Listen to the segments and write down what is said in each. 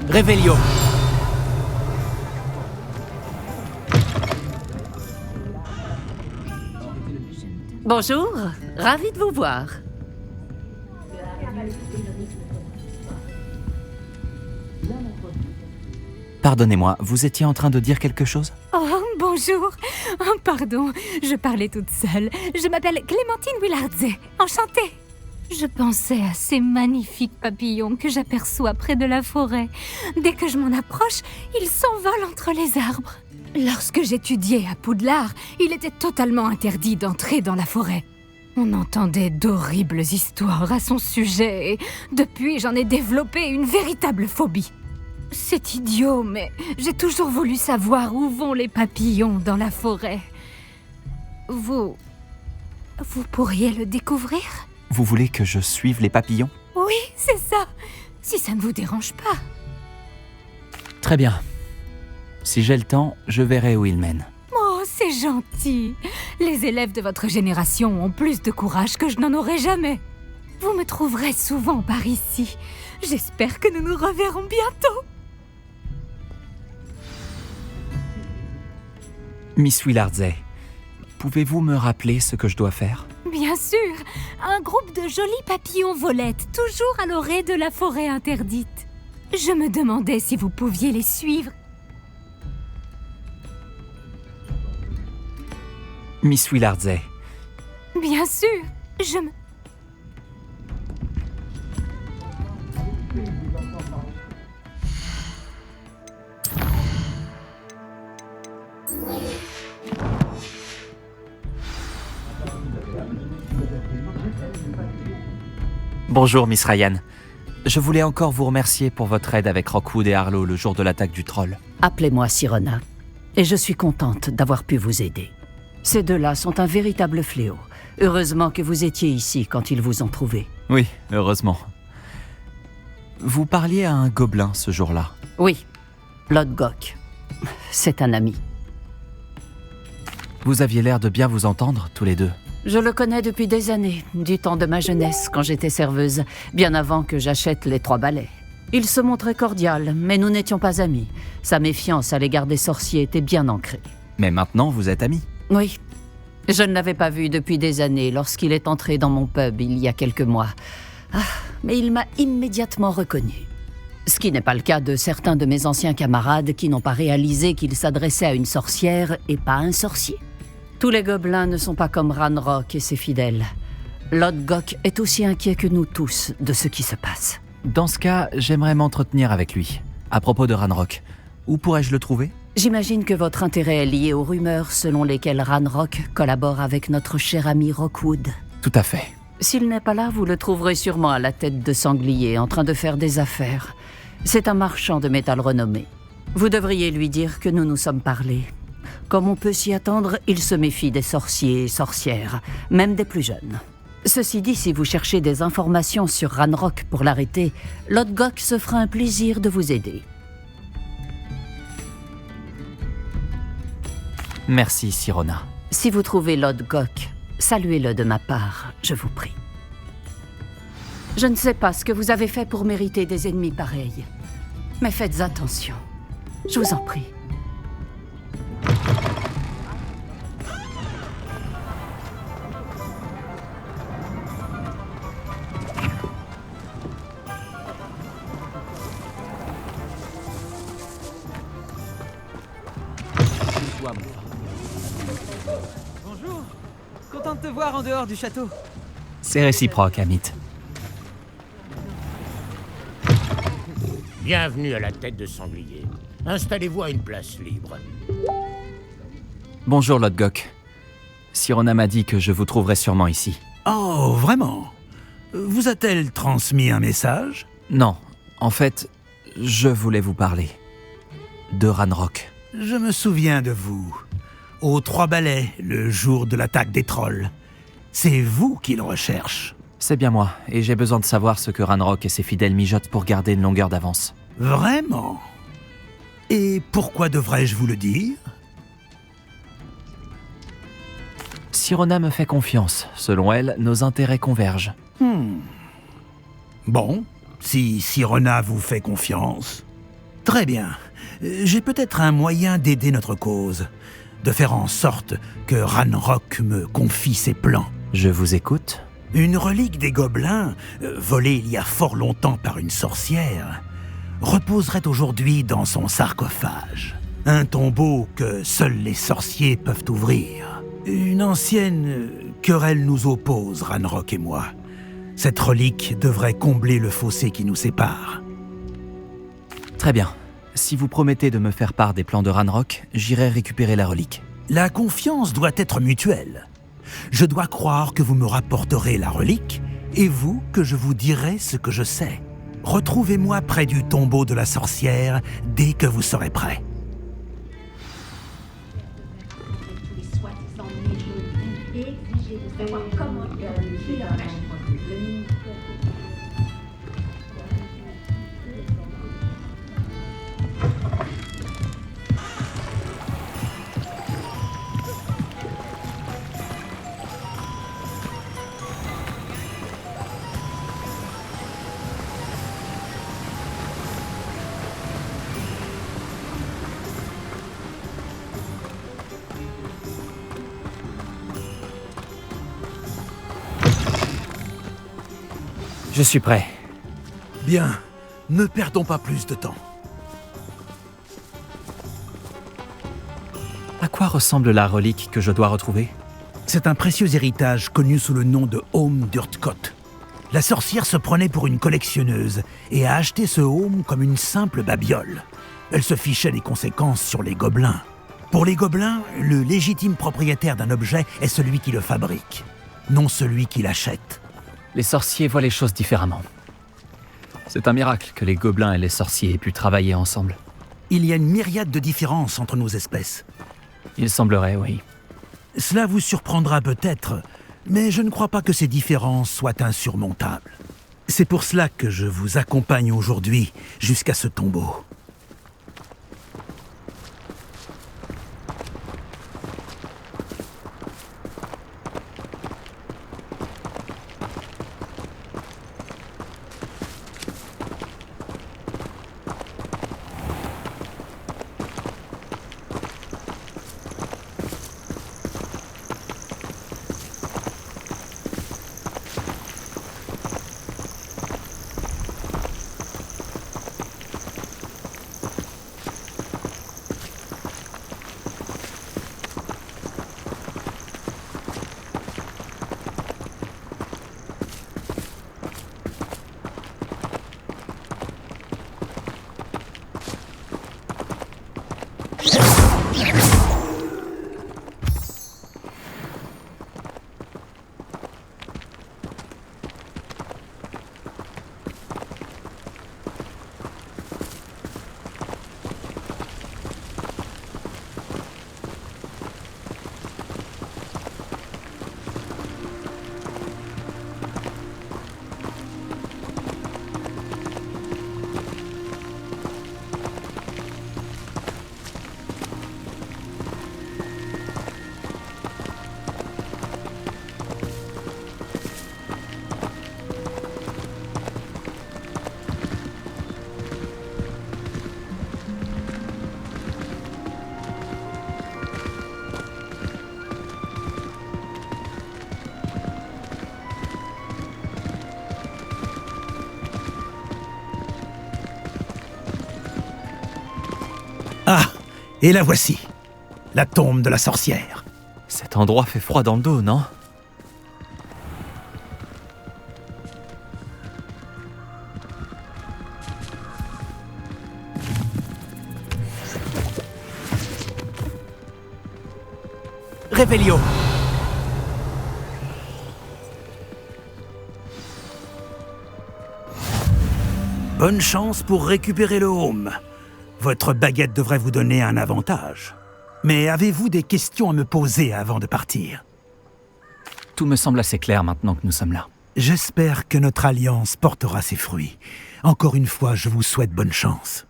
Réveillon. Bonjour, ravi de vous voir. Pardonnez-moi, vous étiez en train de dire quelque chose? Oh, bonjour. Oh, pardon, je parlais toute seule. Je m'appelle Clémentine Willardze. Enchantée. Je pensais à ces magnifiques papillons que j'aperçois près de la forêt. Dès que je m'en approche, ils s'envolent entre les arbres. Lorsque j'étudiais à Poudlard, il était totalement interdit d'entrer dans la forêt. On entendait d'horribles histoires à son sujet et depuis, j'en ai développé une véritable phobie. C'est idiot, mais j'ai toujours voulu savoir où vont les papillons dans la forêt. Vous pourriez le découvrir? Vous voulez que je suive les papillons? Oui, c'est ça. Si ça ne vous dérange pas. Très bien. Si j'ai le temps, je verrai où ils mènent. Oh, c'est gentil. Les élèves de votre génération ont plus de courage que je n'en aurai jamais. Vous me trouverez souvent par ici. J'espère que nous nous reverrons bientôt. Miss Willardze, pouvez-vous me rappeler ce que je dois faire? Bien sûr, un groupe de jolis papillons volettent toujours à l'orée de la forêt interdite. Je me demandais si vous pouviez les suivre. Miss Willardze. Bien sûr, je me... Bonjour, Miss Ryan. Je voulais encore vous remercier pour votre aide avec Rockwood et Harlow le jour de l'attaque du troll. Appelez-moi Sirona, et je suis contente d'avoir pu vous aider. Ces deux-là sont un véritable fléau. Heureusement que vous étiez ici quand ils vous ont trouvé. Oui, heureusement. Vous parliez à un gobelin ce jour-là. Oui, Lodgok. C'est un ami. Vous aviez l'air de bien vous entendre, tous les deux. Je le connais depuis des années, du temps de ma jeunesse, quand j'étais serveuse, bien avant que j'achète les 3 balais. Il se montrait cordial, mais nous n'étions pas amis. Sa méfiance à l'égard des sorciers était bien ancrée. Mais maintenant, vous êtes amis. Oui. Je ne l'avais pas vu depuis des années lorsqu'il est entré dans mon pub il y a quelques mois. Ah, mais il m'a immédiatement reconnu. Ce qui n'est pas le cas de certains de mes anciens camarades qui n'ont pas réalisé qu'il s'adressait à une sorcière et pas à un sorcier. Tous les gobelins ne sont pas comme Ranrock et ses fidèles. Lodgok est aussi inquiet que nous tous de ce qui se passe. Dans ce cas, j'aimerais m'entretenir avec lui. À propos de Ranrock, où pourrais-je le trouver? J'imagine que votre intérêt est lié aux rumeurs selon lesquelles Ranrock collabore avec notre cher ami Rockwood. Tout à fait. S'il n'est pas là, vous le trouverez sûrement à la tête de sanglier, en train de faire des affaires. C'est un marchand de métal renommé. Vous devriez lui dire que nous nous sommes parlé. Comme on peut s'y attendre, il se méfie des sorciers et sorcières, même des plus jeunes. Ceci dit, si vous cherchez des informations sur Ranrock pour l'arrêter, Lodgok se fera un plaisir de vous aider. Merci, Sirona. Si vous trouvez Lodgok, saluez-le de ma part, je vous prie. Je ne sais pas ce que vous avez fait pour mériter des ennemis pareils, mais faites attention. Je vous en prie. Bonjour, content de te voir en dehors du château. C'est réciproque, Amit. Bienvenue à la tête de sanglier. Installez-vous à une place libre. Bonjour, Lodgok. Sirona m'a dit que je vous trouverais sûrement ici. Oh, vraiment? Vous a-t-elle transmis un message? Non, en fait, je voulais vous parler. De Ranrock. Je me souviens de vous. Aux Trois Balais, le jour de l'attaque des trolls. C'est vous qu'il recherche. C'est bien moi, et j'ai besoin de savoir ce que Ranrock et ses fidèles mijotent pour garder une longueur d'avance. Vraiment? Et pourquoi devrais-je vous le dire? Sirona me fait confiance. Selon elle, nos intérêts convergent. Bon, si Sirona vous fait confiance. Très bien. J'ai peut-être un moyen d'aider notre cause. De faire en sorte que Ranrock me confie ses plans. Je vous écoute. Une relique des gobelins, volée il y a fort longtemps par une sorcière, reposerait aujourd'hui dans son sarcophage. Un tombeau que seuls les sorciers peuvent ouvrir. Une ancienne querelle nous oppose, Ranrock et moi. Cette relique devrait combler le fossé qui nous sépare. Très bien. Si vous promettez de me faire part des plans de Ranrock, j'irai récupérer la relique. La confiance doit être mutuelle. Je dois croire que vous me rapporterez la relique, et vous que je vous dirai ce que je sais. Retrouvez-moi près du tombeau de la sorcière dès que vous serez prêt. Je suis prêt. Bien, ne perdons pas plus de temps. À quoi ressemble la relique que je dois retrouver? C'est un précieux héritage connu sous le nom de Home d'Urtkot. La sorcière se prenait pour une collectionneuse et a acheté ce home comme une simple babiole. Elle se fichait des conséquences sur les gobelins. Pour les gobelins, le légitime propriétaire d'un objet est celui qui le fabrique, non celui qui l'achète. Les sorciers voient les choses différemment. C'est un miracle que les gobelins et les sorciers aient pu travailler ensemble. Il y a une myriade de différences entre nos espèces. Il semblerait, oui. Cela vous surprendra peut-être, mais je ne crois pas que ces différences soient insurmontables. C'est pour cela que je vous accompagne aujourd'hui jusqu'à ce tombeau. Ah, et la voici, la tombe de la sorcière. Cet endroit fait froid dans le dos, non? Réveillon. Bonne chance pour récupérer le home. Votre baguette devrait vous donner un avantage. Mais avez-vous des questions à me poser avant de partir? Tout me semble assez clair maintenant que nous sommes là. J'espère que notre alliance portera ses fruits. Encore une fois, je vous souhaite bonne chance.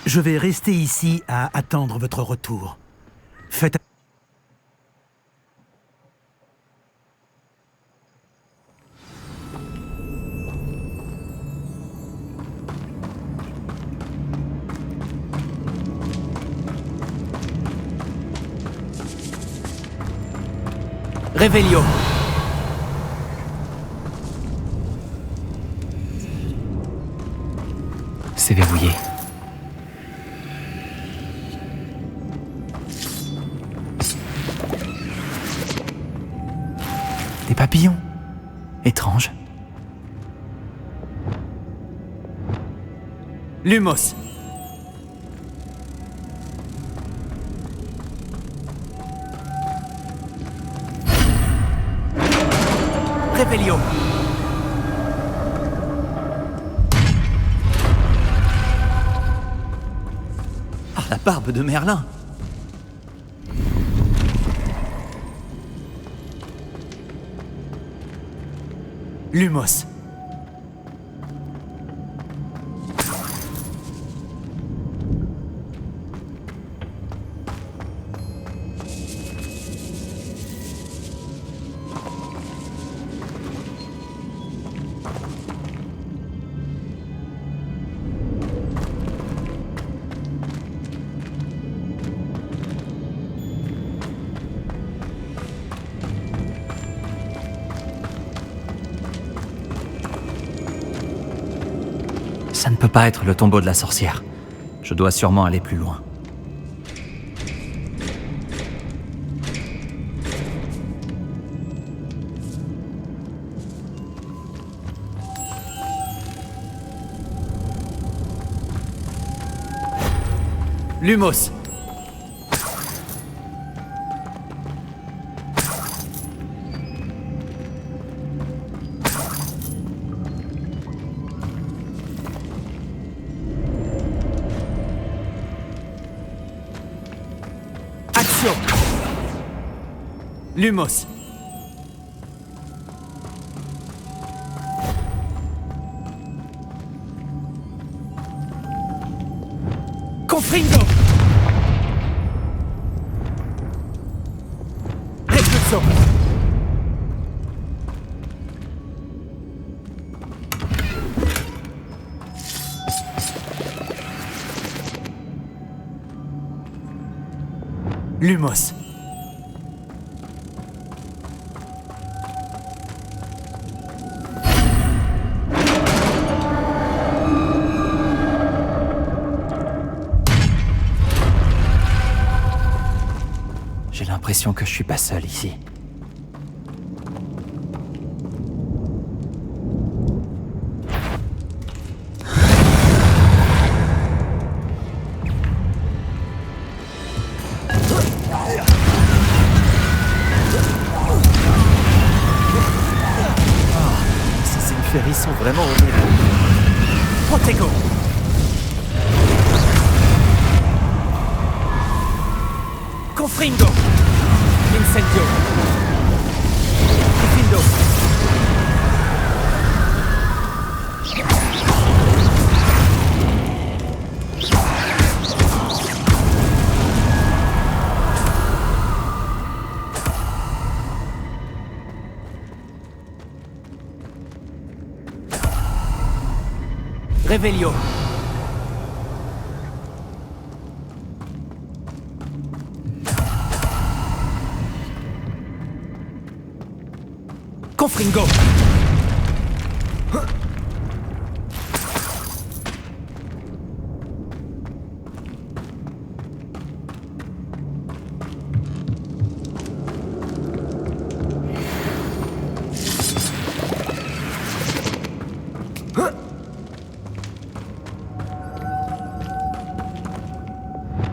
Je vais rester ici à attendre votre retour. Faites... Réveillon. C'est verrouillé. Des papillons. Étrange. Lumos. Réveillon. Ah, la barbe de Merlin. Lumos. Ça ne peut pas être le tombeau de la sorcière. Je dois sûrement aller plus loin. Lumos. Action. Lumos. Confringo. Repulso. Lumos. J'ai l'impression que je suis pas seul ici. Ces Inferis sont vraiment horribles. Protego. Confringo. Incendio. Diffindo. Revelio. Confringo.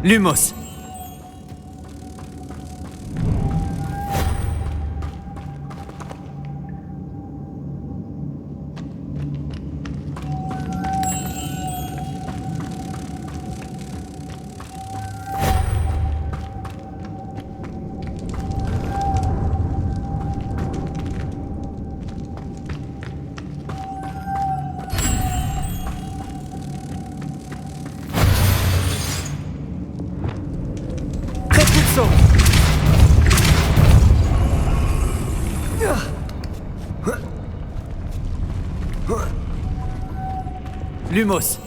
Lumos. Repulso. Lumos.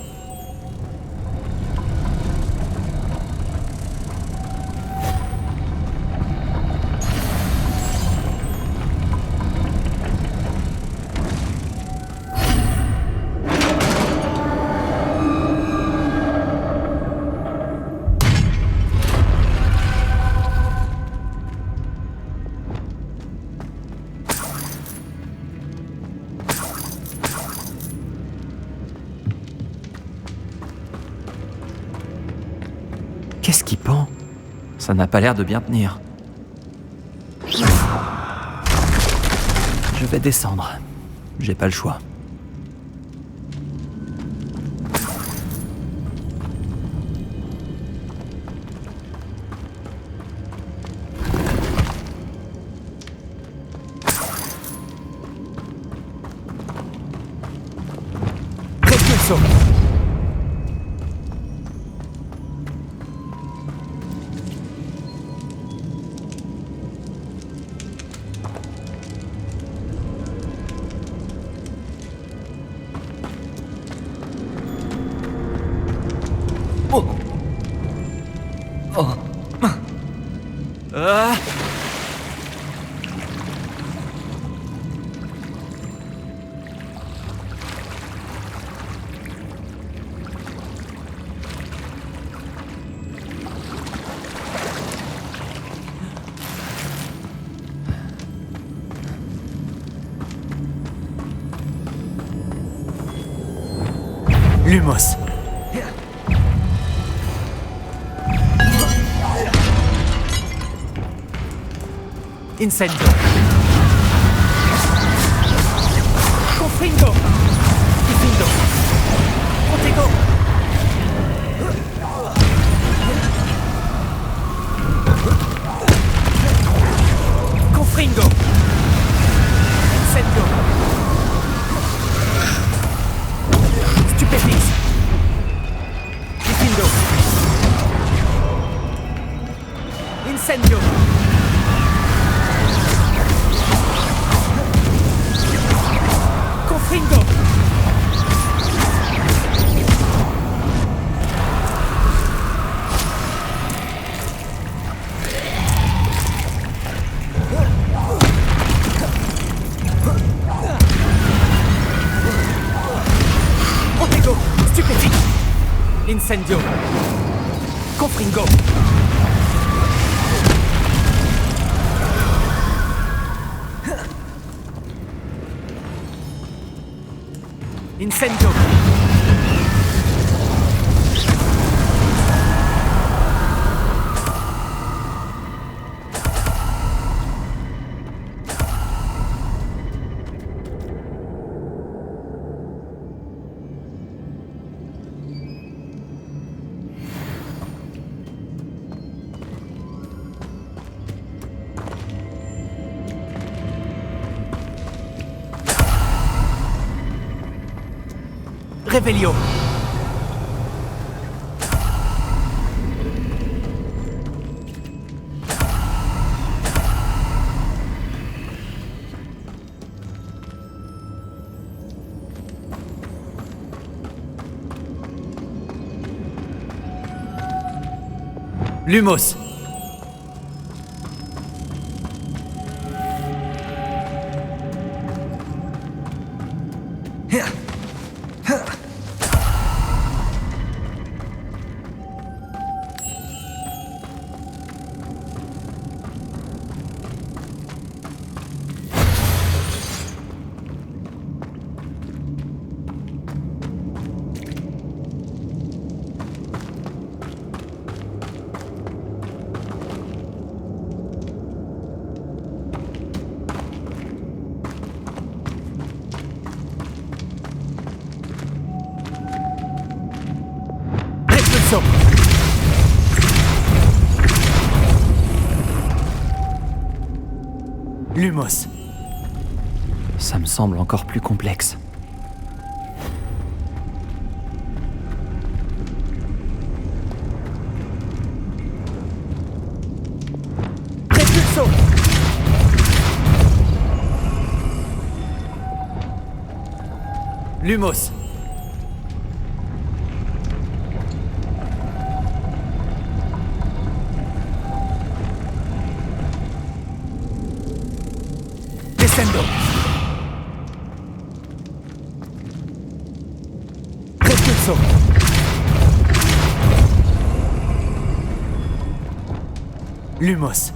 Qu'est-ce qui pend? Ça n'a pas l'air de bien tenir. Je vais descendre. J'ai pas le choix. Repulso. Lumos. Incendio. Confringo. Diffindo. Protego. Confringo. Incendio. Stupefix. Diffindo. Incendio. Confringo. Protego. Stupefix. Incendio. Confringo. Incendio. Revelio. Lumos. Repulso. Lumos. Ça me semble encore plus complexe. Lumos. Descendo. Repulso. Lumos.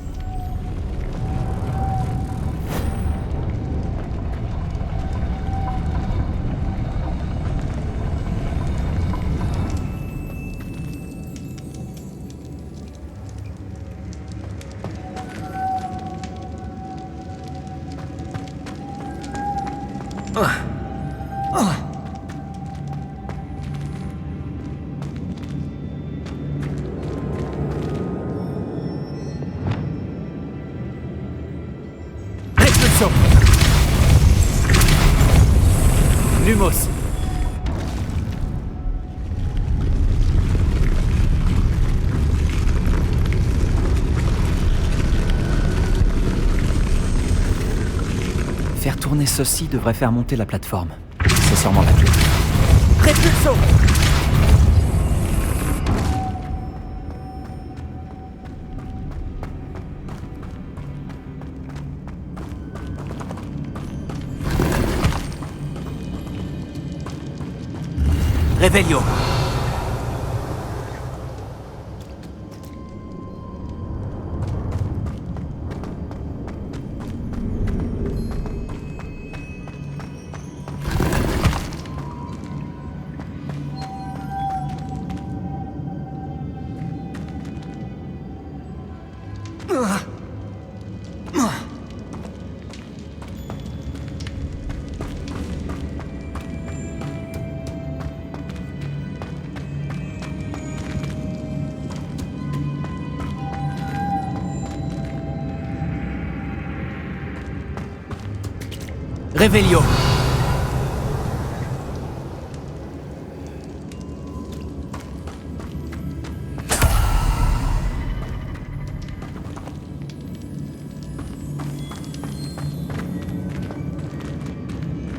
Repulso. Lumos. Faire tourner ceci devrait faire monter la plateforme. C'est sûrement la clé. Repulso. Revelio. Revelio.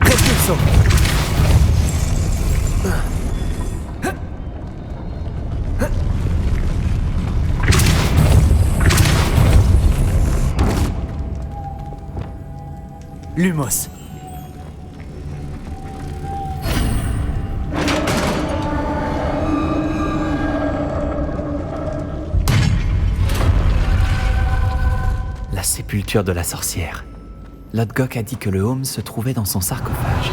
Repulso. Lumos. La sépulture de la sorcière. Lodgok a dit que le Home se trouvait dans son sarcophage.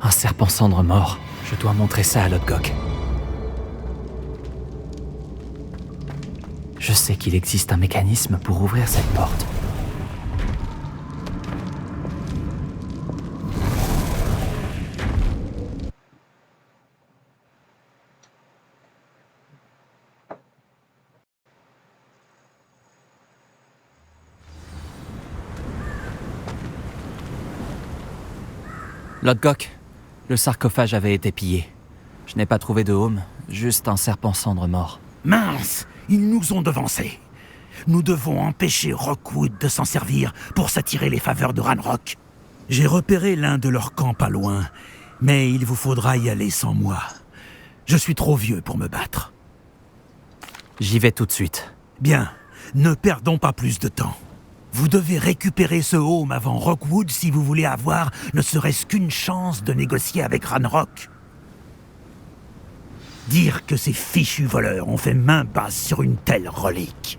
Un serpent cendre mort. Je dois montrer ça à Lodgok. Je sais qu'il existe un mécanisme pour ouvrir cette porte. Lodgok, le sarcophage avait été pillé. Je n'ai pas trouvé de Home, juste un serpent cendre mort. Mince, ils nous ont devancés. Nous devons empêcher Rockwood de s'en servir pour s'attirer les faveurs de Ranrock. J'ai repéré l'un de leurs camps pas loin, mais il vous faudra y aller sans moi. Je suis trop vieux pour me battre. J'y vais tout de suite. Bien, ne perdons pas plus de temps. Vous devez récupérer ce Home avant Rockwood si vous voulez avoir ne serait-ce qu'une chance de négocier avec Ranrock. Dire que ces fichus voleurs ont fait main basse sur une telle relique.